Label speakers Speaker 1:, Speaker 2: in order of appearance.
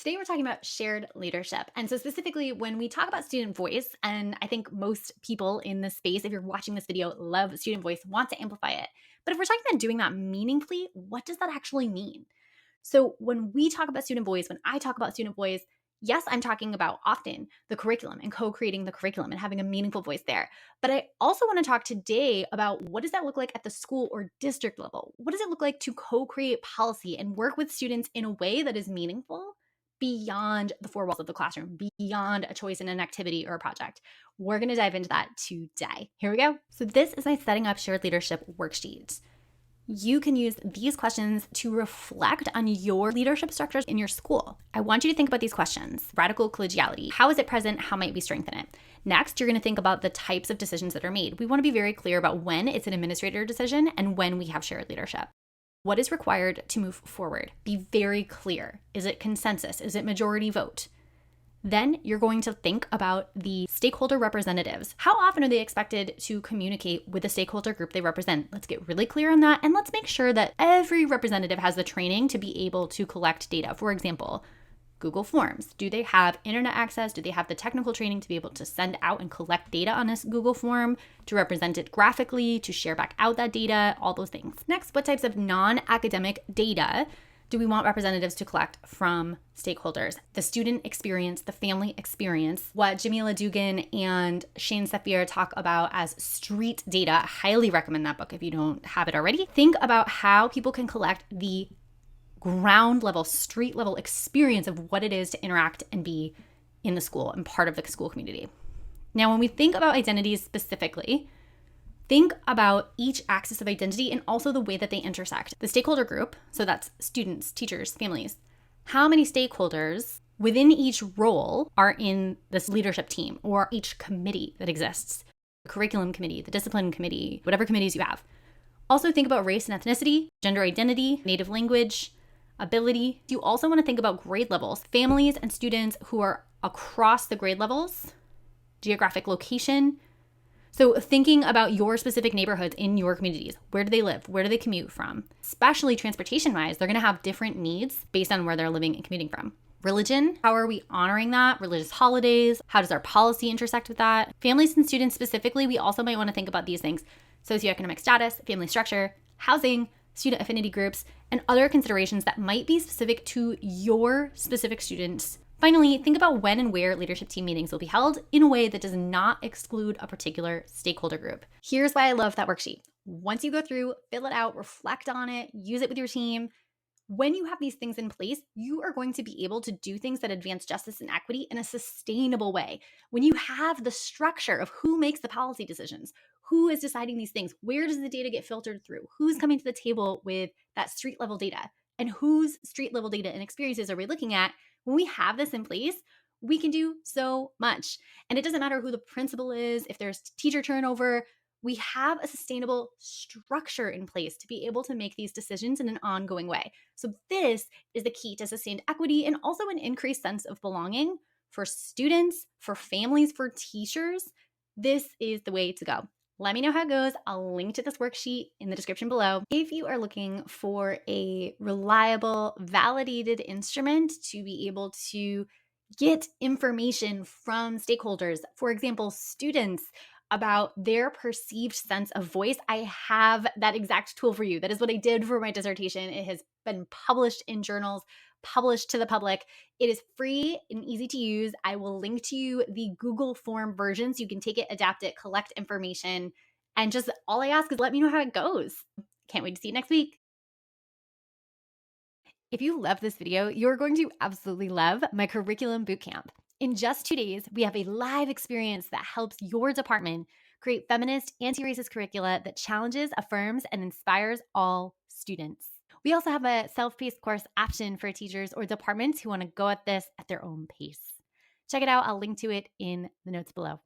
Speaker 1: Today we're talking about shared leadership. And so specifically when we talk about student voice, and I think most people in this space, if you're watching this video, love student voice, want to amplify it. But if we're talking about doing that meaningfully, what does that actually mean? So when we talk about student voice, when I talk about student voice, yes, I'm talking about often the curriculum and co-creating the curriculum and having a meaningful voice there. But I also want to talk today about what does that look like at the school or district level? What does it look like to co-create policy and work with students in a way that is meaningful beyond the four walls of the classroom, beyond a choice in an activity or a project? We're going to dive into that today. Here we go. So this is my setting up shared leadership worksheet. You can use these questions to reflect on your leadership structures in your school. I want you to think about these questions. Radical collegiality. How is it present? How might we strengthen it? Next, you're going to think about the types of decisions that are made. We want to be very clear about when it's an administrator decision and when we have shared leadership. What is required to move forward? Be very clear. Is it consensus? Is it majority vote? Then you're going to think about the stakeholder representatives. How often are they expected to communicate with the stakeholder group they represent? Let's get really clear on that. And let's make sure that every representative has the training to be able to collect data. For example, Google Forms. Do they have internet access? Do they have the technical training to be able to send out and collect data on this Google form, to represent it graphically, to share back out that data, all those things. Next, what types of non-academic data do we want representatives to collect from stakeholders? The student experience, the family experience, what Jamila Dugan and Shane Saphir talk about as street data. I highly recommend that book if you don't have it already. Think about how people can collect the ground level, street level experience of what it is to interact and be in the school and part of the school community. Now, when we think about identities specifically, think about each axis of identity and also the way that they intersect. The stakeholder group, so that's students, teachers, families. How many stakeholders within each role are in this leadership team or each committee that exists? The curriculum committee, the discipline committee, whatever committees you have. Also think about race and ethnicity, gender identity, native language, ability. You also want to think about grade levels, families and students who are across the grade levels, geographic location. So thinking about your specific neighborhoods in your communities. Where do they live? Where do they commute from? Especially transportation-wise, they're going to have different needs based on where they're living and commuting from. Religion, how are we honoring that? Religious holidays, how does our policy intersect with that? Families and students specifically, we also might want to think about these things. Socioeconomic status, family structure, housing, student affinity groups, and other considerations that might be specific to your specific students. Finally, think about when and where leadership team meetings will be held in a way that does not exclude a particular stakeholder group. Here's why I love that worksheet. Once you go through, fill it out, reflect on it, use it with your team. When you have these things in place, you are going to be able to do things that advance justice and equity in a sustainable way. When you have the structure of who makes the policy decisions, who is deciding these things, where does the data get filtered through, who's coming to the table with that street level data, and whose street level data and experiences are we looking at? When we have this in place, we can do so much. And it doesn't matter who the principal is, if there's teacher turnover, we have a sustainable structure in place to be able to make these decisions in an ongoing way. So this is the key to sustained equity and also an increased sense of belonging for students, for families, for teachers. This is the way to go. Let me know how it goes. I'll link to this worksheet in the description below. If you are looking for a reliable, validated instrument to be able to get information from stakeholders, for example, students, about their perceived sense of voice, I have that exact tool for you. That is what I did for my dissertation. It has been published in journals, published to the public. It is free and easy to use. I will link to you the Google form version so you can take it, adapt it, collect information, and just all I ask is let me know how it goes. Can't wait to see you next week. If you love this video, you're going to absolutely love my curriculum bootcamp. In just 2 days, we have a live experience that helps your department create feminist, anti-racist curricula that challenges, affirms, and inspires all students. We also have a self-paced course option for teachers or departments who want to go at this at their own pace. Check it out. I'll link to it in the notes below.